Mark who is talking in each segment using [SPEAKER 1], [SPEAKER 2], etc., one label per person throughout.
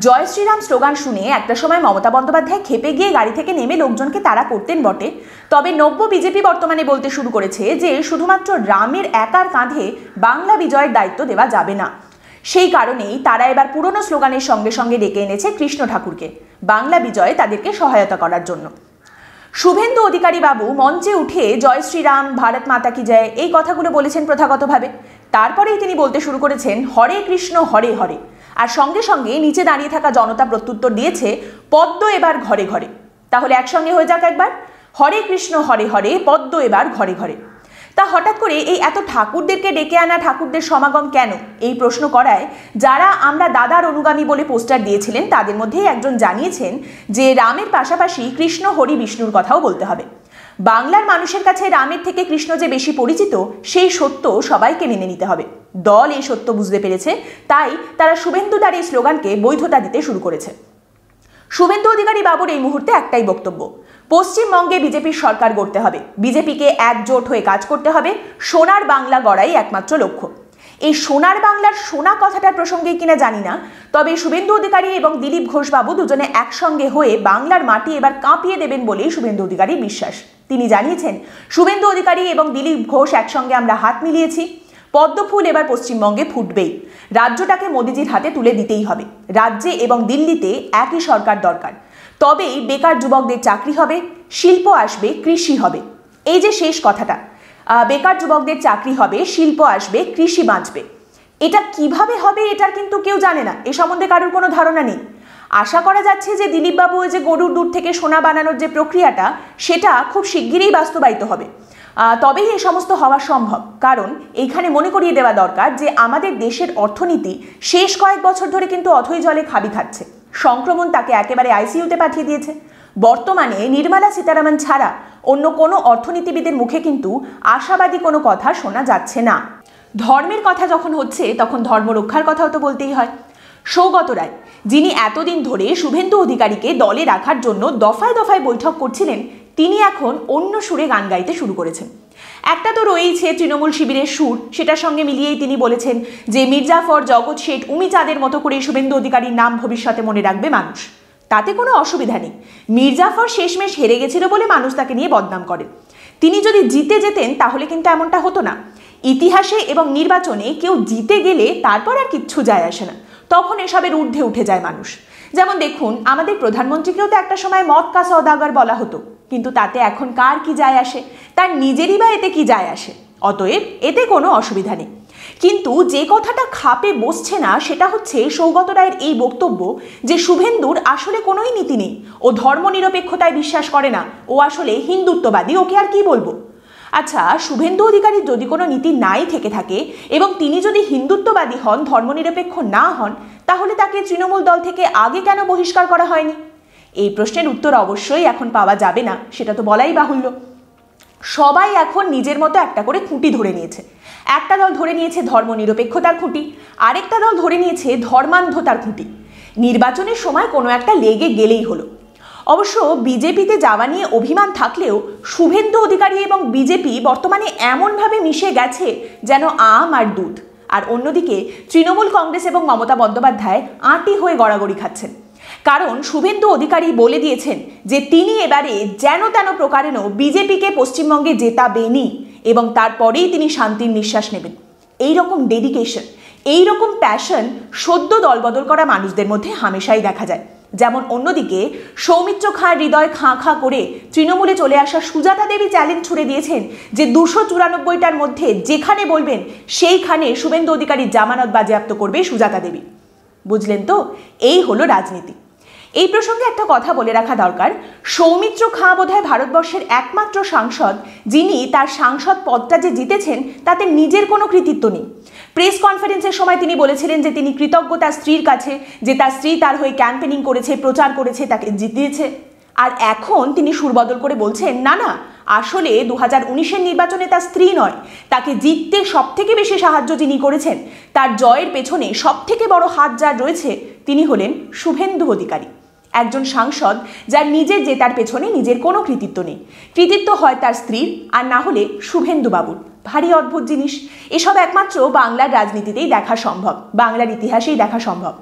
[SPEAKER 1] জয় Shriram slogan শুনে একটা সময় মমতা বন্দ্যোপাধ্যায় খেপে গিয়ে গাড়ি থেকে নেমে লোকজনকে তাড়া করতেন বটে। তবে নব্য বিজেপি বর্তমানে বলতে শুরু করেছে যে শুধুমাত্র রামের একার কাঁধে বাংলা বিজয়ের দায়িত্ব দেওয়া যাবে না। সেই কারণেই তারা এবার পুরনো স্লোগানের সঙ্গে সঙ্গে ডেকে এনেছে কৃষ্ণ ঠাকুরকে বাংলা বিজয়ে তাদেরকে সহায়তা করার জন্য। শুভেন্দু অধিকারী বাবু মঞ্চে উঠে জয় শ্রীরাম, ভারত মাতা কি জয় এই কথাগুলো বলেছেন প্রথাগতভাবে। তারপরেই তিনি বলতে শুরু করেছেন হরে কৃষ্ণ হরে হরে, আর সঙ্গে সঙ্গে নিচে দাঁড়িয়ে থাকা জনতা প্রত্যুত্তর দিয়েছে পদ্ম এবার ঘরে ঘরে। তাহলে একসঙ্গে হয়ে যাক একবার, হরে কৃষ্ণ হরে হরে, পদ্ম এবার ঘরে ঘরে। তা হঠাৎ করে এই এত ঠাকুরদেরকে ডেকে আনা ঠাকুরদের সমাগম কেন, এই প্রশ্ন করায় যারা আমরা দাদার অনুগামী বলে পোস্টার দিয়েছিলেন তাদের মধ্যেই একজন জানিয়েছেন যে রামের পাশাপাশি কৃষ্ণ হরি বিষ্ণুর কথাও বলতে হবে। বাংলার মানুষের কাছে রামের থেকে কৃষ্ণ যে বেশি পরিচিত সেই সত্য সবাইকে মেনে নিতে হবে। দল এই সত্য বুঝতে পেরেছে, তাই তারা শুভেন্দুদার এই স্লোগানকে বৈধতা দিতে শুরু করেছে। শুভেন্দু অধিকারী বাবুর এই মুহূর্তে একটাই বক্তব্য, পশ্চিমবঙ্গে বিজেপির সরকার গড়তে হবে, বিজেপিকে একজোট হয়ে কাজ করতে হবে, সোনার বাংলা গড়াই একমাত্র লক্ষ্য। এই সোনার বাংলার সোনা কথাটার প্রসঙ্গে কিনা জানি না, তবে শুভেন্দু অধিকারী এবং দিলীপ ঘোষ বাবু দুজনে একসঙ্গে হয়ে বাংলার মাটি এবার কাঁপিয়ে দেবেন বলেই শুভেন্দু অধিকারীর বিশ্বাস। তিনি জানিয়েছেন শুভেন্দু অধিকারী এবং দিলীপ ঘোষ একসঙ্গে আমরা হাত মিলিয়েছি, পদ্ম ফুল এবার পশ্চিমবঙ্গে ফুটবেই। রাজ্যটাকে মোদিজির হাতে তুলে দিতেই হবে, রাজ্যে এবং দিল্লিতে একই সরকার দরকার, তবেই বেকার যুবকদের চাকরি হবে, শিল্প আসবে, কৃষি হবে। এই যে শেষ কথাটা, বেকার যুবকদের চাকরি হবে, শিল্প আসবে, কৃষি বাঁচবে, এটা কিভাবে হবে এটার কিন্তু কেউ জানে না, এ সম্বন্ধে কারোর কোনো ধারণা নেই। আশা করা যাচ্ছে যে দিলীপবাবু ওই যে গরুর দুধ থেকে সোনা বানানোর যে প্রক্রিয়াটা সেটা খুব শিগগিরই বাস্তবায়িত হবে, তবেই এই সমস্ত হওয়া সম্ভব। কারণ এইখানে মনে করিয়ে দেওয়া দরকার যে আমাদের দেশের অর্থনীতি শেষ কয়েক বছর ধরে কিন্তু অথৈ জলে খাবি খাচ্ছে। সংক্রমণ তাকে একেবারে আইসিইউতে পাঠিয়ে দিয়েছে। বর্তমানে নির্মলা সীতারামন ছাড়া অন্য কোনো অর্থনীতিবিদের মুখে কিন্তু আশাবাদী কোনো কথা শোনা যাচ্ছে না। ধর্মের কথা যখন হচ্ছে তখন ধর্ম রক্ষার কথাও তো বলতেই হয়। সৌগত রায়, যিনি এতদিন ধরে শুভেন্দু অধিকারীকে দলে রাখার জন্য দফায় দফায় বৈঠক করছিলেন, তিনি এখন অন্য সুরে গান গাইতে শুরু করেছেন। একটা তো রয়েছে তৃণমূল শিবিরের সুর, সেটার সঙ্গে মিলিয়েই তিনি বলেছেন যে মির্জাফর, জগৎ শেঠ, উমি চাঁদের মতো করে শুভেন্দু অধিকারীর নাম ভবিষ্যতে মনে রাখবে মানুষ। তাতে কোনো অসুবিধা নেই। মির্জাফর শেষমেশ হেরে গেছিল বলে মানুষ তাকে নিয়ে বদনাম করে। তিনি যদি জিতে যেতেন তাহলে কিন্তু এমনটা হতো না। ইতিহাসে এবং নির্বাচনে কেউ জিতে গেলে তারপর আর কিচ্ছু যায় আসে না, তখন এসবের ঊর্ধ্বে উঠে যায় মানুষ। যেমন দেখুন, আমাদের প্রধানমন্ত্রীকেও তো একটা সময় মদ কা সওদাগর বলা হতো, কিন্তু তাতে এখন কার কি যায় আসে, তার নিজেরই বা এতে কি যায় আসে। অতএব এতে কোনো অসুবিধা নেই। কিন্তু যে কথাটা খাপে বসছে না সেটা হচ্ছে সৌগত রায়ের এই বক্তব্য যে শুভেন্দুর আসলে কোনোই নীতি নেই, ও ধর্মনিরপেক্ষতায় বিশ্বাস করে না, ও আসলে হিন্দুত্ববাদী, ওকে আর কি বলবো। আচ্ছা, শুভেন্দু অধিকারীর যদি কোনো নীতি নাই থেকে থাকে এবং তিনি যদি হিন্দুত্ববাদী হন, ধর্মনিরপেক্ষ না হন, তাহলে তাকে তৃণমূল দল থেকে আগে কেন বহিষ্কার করা হয়নি? এই প্রশ্নের উত্তর অবশ্যই এখন পাওয়া যাবে না, সেটা তো বলাই বাহুল্য। সবাই এখন নিজের মতো একটা করে খুঁটি ধরে নিয়েছে। একটা দল ধরে নিয়েছে ধর্মনিরপেক্ষতার খুঁটি, আরেকটা দল ধরে নিয়েছে ধর্মান্ধতার খুঁটি। নির্বাচনের সময় কোনো একটা লেগে গেলেই হলো। অবশ্য বিজেপিতে যাওয়া নিয়ে অভিমান থাকলেও শুভেন্দু অধিকারী এবং বিজেপি বর্তমানে এমনভাবে মিশে গেছে যেন আম আর দুধ। আর অন্যদিকে তৃণমূল কংগ্রেস এবং মমতা বন্দ্যোপাধ্যায় আঁটি হয়ে গড়াগড়ি খাচ্ছেন। কারণ শুভেন্দু অধিকারী বলে দিয়েছেন যে তিনি এবারে যেন তেন প্রকারেণ বিজেপিকে পশ্চিমবঙ্গে জেতাবেনই এবং তারপরেই তিনি শান্তির নিঃশ্বাস নেবেন। এই রকম ডেডিকেশন, এই রকম প্যাশন সদ্য দলবদল করা মানুষদের মধ্যে হামেশাই দেখা যায়। যেমন অন্যদিকে সৌমিত্র খাঁর হৃদয় খাঁ খাঁ করে তৃণমূলে চলে আসা সুজাতা দেবী চ্যালেঞ্জ ছুড়ে দিয়েছেন যে 294টার মধ্যে যেখানে বলবেন সেইখানে শুভেন্দু অধিকারীর জামানত বাজেয়াপ্ত করবে সুজাতা দেবী। বুঝলেন তো, এই হলো রাজনীতি। এই প্রসঙ্গে একটা কথা বলে রাখা দরকার, সৌমিত্র খাঁ বোধহয় ভারতবর্ষের একমাত্র সাংসদ যিনি তার সাংসদ পদটা যে জিতেছেন তাতে নিজের কোনো কৃতিত্ব নেই। প্রেস কনফারেন্সের সময় তিনি বলেছিলেন যে তিনি কৃতজ্ঞ তার স্ত্রীর কাছে, যে তার স্ত্রী তার হয়ে ক্যাম্পেনিং করেছে, প্রচার করেছে, তাকে জিতিয়েছে। আর এখন তিনি সুরবদল করে বলছেন না না, আসলে 2019-এর নির্বাচনে তার স্ত্রী নয়, তাকে জিততে সব থেকে বেশি সাহায্য যিনি করেছেন, তার জয়ের পেছনে সব থেকে বড় হাত যার রয়েছে তিনি হলেন শুভেন্দু অধিকারী। একজন সাংসদ যার নিজের জেতার পেছনে নিজের কোনো কৃতিত্ব নেই, কৃতিত্ব হয় তার স্ত্রীর আর না হলে শুভেন্দু বাবুর। ভারী অদ্ভুত জিনিস। এসব একমাত্র বাংলার রাজনীতিতেই দেখা সম্ভব, বাংলার ইতিহাসেই দেখা সম্ভব।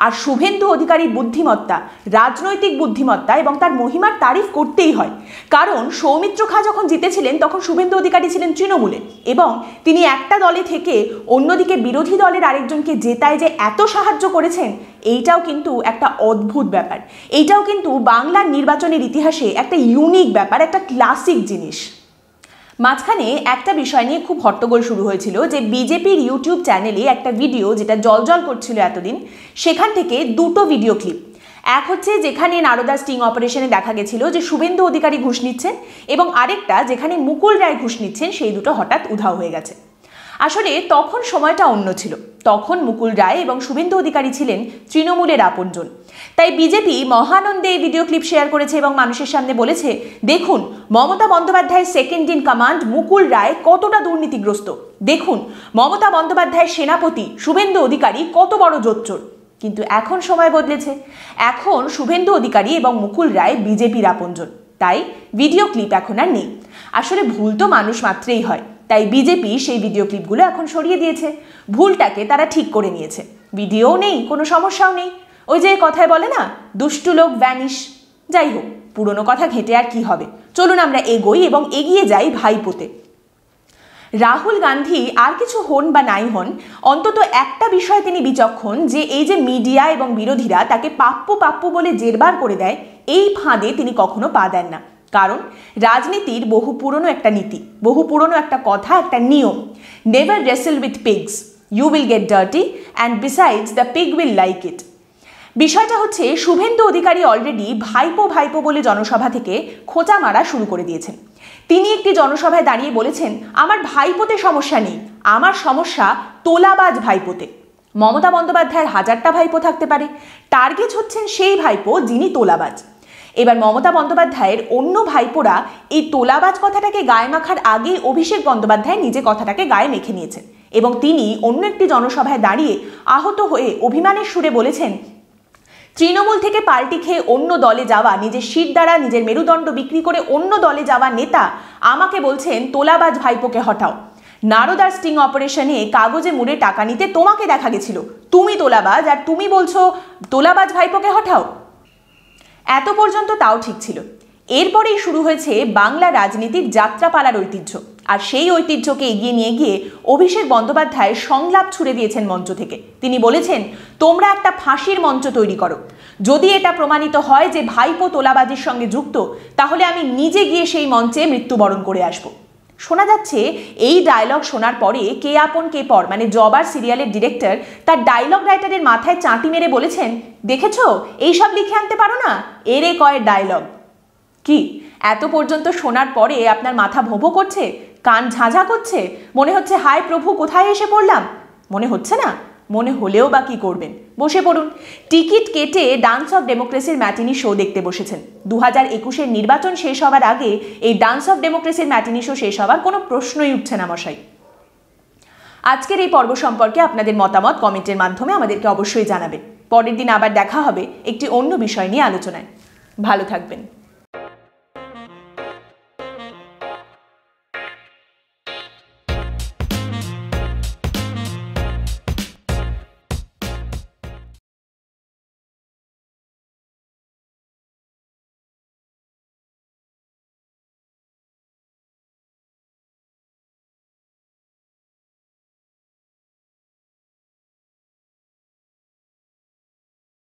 [SPEAKER 1] আর শুভেন্দু অধিকারীর বুদ্ধিমত্তা, রাজনৈতিক বুদ্ধিমত্তা এবং তার মহিমার তারিফ করতেই হয়। কারণ সৌমিত্র খাঁ যখন জিতেছিলেন তখন শুভেন্দু অধিকারী ছিলেন তৃণমূলে এবং তিনি একটা দলে থেকে অন্যদিকে বিরোধী দলের আরেকজনকে জেতায় যে এত সাহায্য করেছেন, এইটাও কিন্তু একটা অদ্ভুত ব্যাপার। এইটাও কিন্তু বাংলার নির্বাচনের ইতিহাসে একটা ইউনিক ব্যাপার, একটা ক্লাসিক জিনিস। মাঝখানে একটা বিষয় নিয়ে খুব হট্টগোল শুরু হয়েছিল যে বিজেপির ইউটিউব চ্যানেলে একটা ভিডিও যেটা জলজল করছিল এতদিন, সেখান থেকে দুটো ভিডিও ক্লিপ। এক হচ্ছে যেখানে নারদার স্টিং অপারেশনে দেখা গেছিল যে শুভেন্দু অধিকারী ঘুষ নিচ্ছেন, এবং আরেকটা যেখানে মুকুল রায় ঘুষ নিচ্ছেন, সেই দুটো হঠাৎ উধাও হয়ে গেছে। আসলে তখন সময়টা অন্য ছিল। তখন মুকুল রায় এবং শুভেন্দু অধিকারী ছিলেন তৃণমূলের আপনজন। তাই বিজেপি মহানন্দে এই ভিডিও ক্লিপ শেয়ার করেছে এবং মানুষের সামনে বলেছে, দেখুন মমতা বন্দ্যোপাধ্যায়ের second in command Mukul Roy কতটা দুর্নীতিগ্রস্ত, দেখুন মমতা বন্দ্যোপাধ্যায়ের সেনাপতি শুভেন্দু অধিকারী কত বড় জোচ্চোর। কিন্তু এখন সময় বদলেছে, এখন শুভেন্দু অধিকারী এবং মুকুল রায় বিজেপির আপনজন, তাই ভিডিও ক্লিপ এখন আর নেই। আসলে ভুল তো মানুষ মাত্রেই হয়, তাই বিজেপি সেই ভিডিও ক্লিপগুলো এখন সরিয়ে দিয়েছে। ভুলটাকে তারা ঠিক করে নিয়েছে, ভিডিওও নেই, কোনো সমস্যাও নেই। ওই যে কথায় বলে না, দুষ্টু লোক ভ্যানিশ। যাই হোক, পুরনো কথা ঘেঁটে আর কি হবে, চলুন আমরা এগোই এবং এগিয়ে যাই ভাইপোতে। রাহুল গান্ধী আর কিছু হন বা নাই হন, অন্তত একটা বিষয়ে তিনি বিচক্ষণ, যে এই যে মিডিয়া এবং বিরোধীরা তাকে পাপ্পু বলে জেরবার করে দেয়, এই ফাঁদে তিনি কখনো পা দেন না। কারণ রাজনীতির বহু পুরনো একটা নীতি, বহু পুরনো একটা কথা, একটা নিয়ম, never wrestle with pigs, you will get dirty and besides the pig will like it. বিষয়টা হচ্ছে শুভেন্দু অধিকারী অলরেডি ভাইপো বলে জনসভা থেকে খোঁচা মারা শুরু করে দিয়েছেন। তিনি একটি জনসভায় দাঁড়িয়ে বলেছেন, আমার ভাইপোতে সমস্যা নেই, আমার সমস্যা তোলাবাজ ভাইপোতে। মমতা বন্দ্যোপাধ্যায়ের 1000টা ভাইপো থাকতে পারে, টার্গেট হচ্ছেন সেই ভাইপো যিনি তোলাবাজ। এবার মমতা বন্দ্যোপাধ্যায়ের অন্য ভাইপোরা এই তোলাবাজ কথাটাকে গায়ে মাখার আগেই অভিষেক বন্দ্যোপাধ্যায় নিজে কথাটাকে গায়ে মেখে নিয়েছেন এবং তিনি অন্য একটি জনসভায় দাঁড়িয়ে আহত হয়ে অভিমানের সুরে বলেছেন, তৃণমূল থেকে পাল্টি খেয়ে অন্য দলে যাওয়া, নিজের শির দ্বারা নিজের মেরুদণ্ড বিক্রি করে অন্য দলে যাওয়া নেতা আমাকে বলছেন তোলাবাজ ভাইপোকে হটাও। নারদার স্টিং অপারেশনে কাগজে মুড়ে টাকা নিতে তোমাকে দেখা গেছিল, তুমি তোলাবাজ, আর তুমি বলছো তোলাবাজ ভাইপোকে হটাও। এত পর্যন্ত তাও ঠিক ছিল। এরপরেই শুরু হয়েছে বাংলা রাজনীতির যাত্রাপালার ঐতিহ্য, আর সেই ঐতিহ্যকে এগিয়ে নিয়ে গিয়ে অভিষেক বন্দ্যোপাধ্যায় সংলাপ ছুড়ে দিয়েছেন মঞ্চ থেকে। তিনি বলেছেন, তোমরা একটা ফাঁসির মঞ্চ তৈরি করো, যদি এটা প্রমাণিত হয় যে ভাইপো তোলাবাজির সঙ্গে যুক্ত, তাহলে আমি নিজে গিয়ে সেই মঞ্চে মৃত্যুবরণ করে আসব। শোনা যাচ্ছে এই ডায়লগ শোনার পরে কে আপন কে পর মানে জবার সিরিয়ালের ডিরেক্টর তার ডায়লগ রাইটারের মাথায় চাঁটি মেরে বলেছেন, দেখেছো এইসব লিখে আনতে পারো না, এরে কয়ের ডায়লগ। কি এত পর্যন্ত শোনার পরে আপনার মাথা ভোঁ করছে, কান ঝাঁঝা করছে, মনে হচ্ছে হায় প্রভু কোথায় এসে পড়লাম? মনে হচ্ছে না? মনে হলেও বা কি করবেন, বসে পড়ুন। টিকিট কেটে ডান্স অফ ডেমোক্রেসির ম্যাটিনি শো দেখতে বসেছেন। 2021-এর নির্বাচন শেষ হওয়ার আগে এই ডান্স অফ ডেমোক্রেসির ম্যাটিনি শো শেষ হওয়ার কোনো প্রশ্নই উঠছে না মশাই। আজকের এই পর্ব সম্পর্কে আপনাদের মতামত কমেন্টের মাধ্যমে আমাদেরকে অবশ্যই জানাবেন। পরের দিন আবার দেখা হবে একটি অন্য বিষয় নিয়ে আলোচনায়। ভালো থাকবেন।